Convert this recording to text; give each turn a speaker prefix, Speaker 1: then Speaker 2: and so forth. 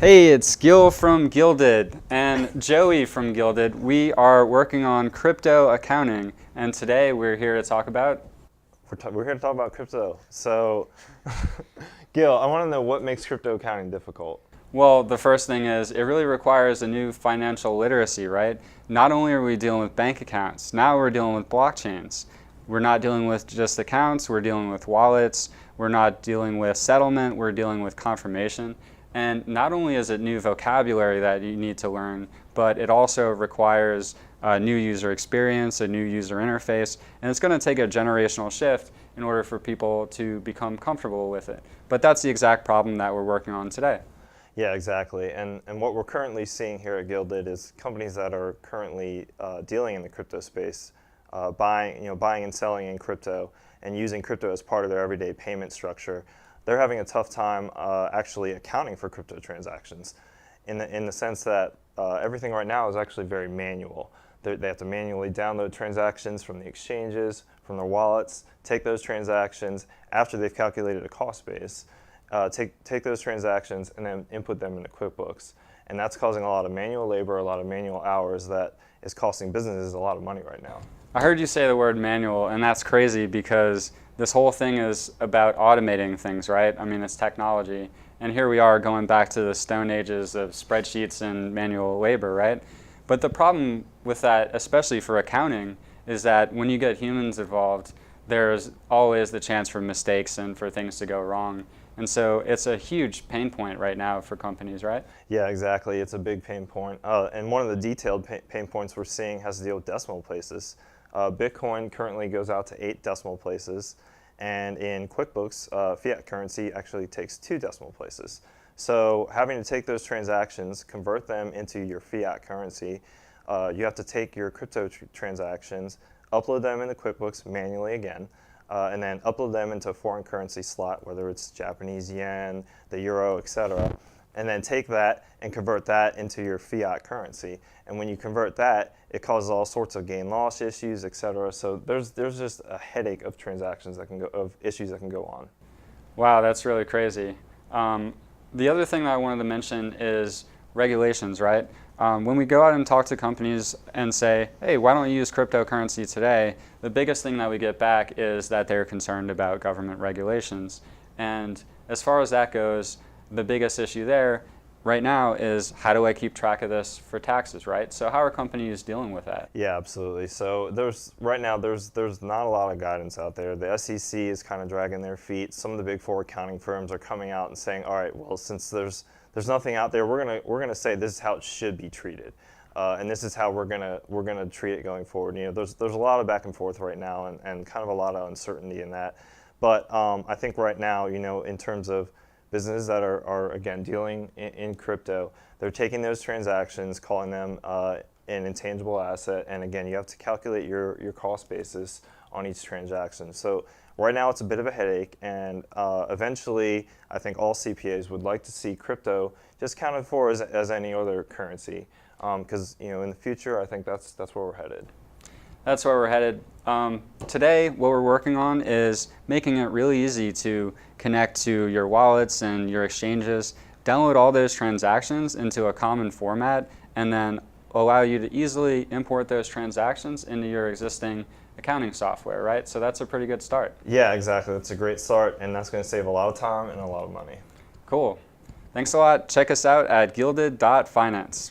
Speaker 1: Hey, it's Gil from Gilded and Joey from Gilded. We are working on crypto accounting, and today we're here to talk about...
Speaker 2: We're here to talk about crypto. So, Gil, I want to know what makes crypto accounting difficult.
Speaker 1: Well, the first thing is it really requires a new financial literacy, right? Not only are we dealing with bank accounts, now we're dealing with blockchains. We're not dealing with just accounts, we're dealing with wallets, we're not dealing with settlement, we're dealing with confirmation. And not only is it new vocabulary that you need to learn, but it also requires a new user experience, a new user interface, and it's going to take a generational shift in order for people to become comfortable with it. But that's the exact problem that we're working on today.
Speaker 2: Yeah, exactly. And what we're currently seeing here at Gilded is companies that are currently dealing in the crypto space, buying and selling in crypto and using crypto as part of their everyday payment structure. They're having a tough time actually accounting for crypto transactions in the sense that everything right now is actually very manual. They have to manually download transactions from the exchanges, from their wallets, take those transactions after they've calculated a cost base, take those transactions and then input them into QuickBooks. And that's causing a lot of manual labor, a lot of manual hours that is costing businesses a lot of money right now.
Speaker 1: I heard you say the word manual, and that's crazy because this whole thing is about automating things, right? I mean, it's technology. And here we are going back to the stone ages of spreadsheets and manual labor, right? But the problem with that, especially for accounting, is that when you get humans involved, there's always the chance for mistakes and for things to go wrong. And so it's a huge pain point right now for companies, right?
Speaker 2: Yeah, exactly. It's a big pain point. And one of the detailed pain points we're seeing has to deal with decimal places. Bitcoin currently goes out to 8 decimal places, and in QuickBooks, fiat currency actually takes 2 decimal places. So having to take those transactions, convert them into your fiat currency, you have to take your crypto transactions, upload them into QuickBooks manually again, and then upload them into a foreign currency slot, whether it's Japanese yen, the euro, etc., and then take that and convert that into your fiat currency. And when you convert that, it causes all sorts of gain-loss issues, etc. So there's just a headache of transactions that can go, of issues that can go on.
Speaker 1: Wow, that's really crazy. The other thing that I wanted to mention is regulations, right? When we go out and talk to companies and say, hey, why don't you use cryptocurrency today? The biggest thing that we get back is that they're concerned about government regulations. And as far as that goes, the biggest issue there right now is how do I keep track of this for taxes, right? So how are companies dealing with that?
Speaker 2: Yeah, absolutely. So right now there's not a lot of guidance out there. The SEC is kind of dragging their feet. Some of the big 4 accounting firms are coming out and saying, all right, well, since there's nothing out there, we're gonna say this is how it should be treated, and this is how we're gonna treat it going forward. There's a lot of back and forth right now, and kind of a lot of uncertainty in that. But I think right now, in terms of businesses that are again dealing in crypto, they're taking those transactions, calling them an intangible asset, and again, you have to calculate your cost basis on each transaction. So right now it's a bit of a headache, and eventually I think all CPAs would like to see crypto just counted for as any other currency, because in the future I think that's where we're headed.
Speaker 1: That's where we're headed. Today, what we're working on is making it really easy to connect to your wallets and your exchanges, download all those transactions into a common format, and then allow you to easily import those transactions into your existing accounting software, right? So that's a pretty good start.
Speaker 2: Yeah, exactly. That's a great start, and that's going to save a lot of time and a lot of money.
Speaker 1: Cool. Thanks a lot. Check us out at gilded.finance.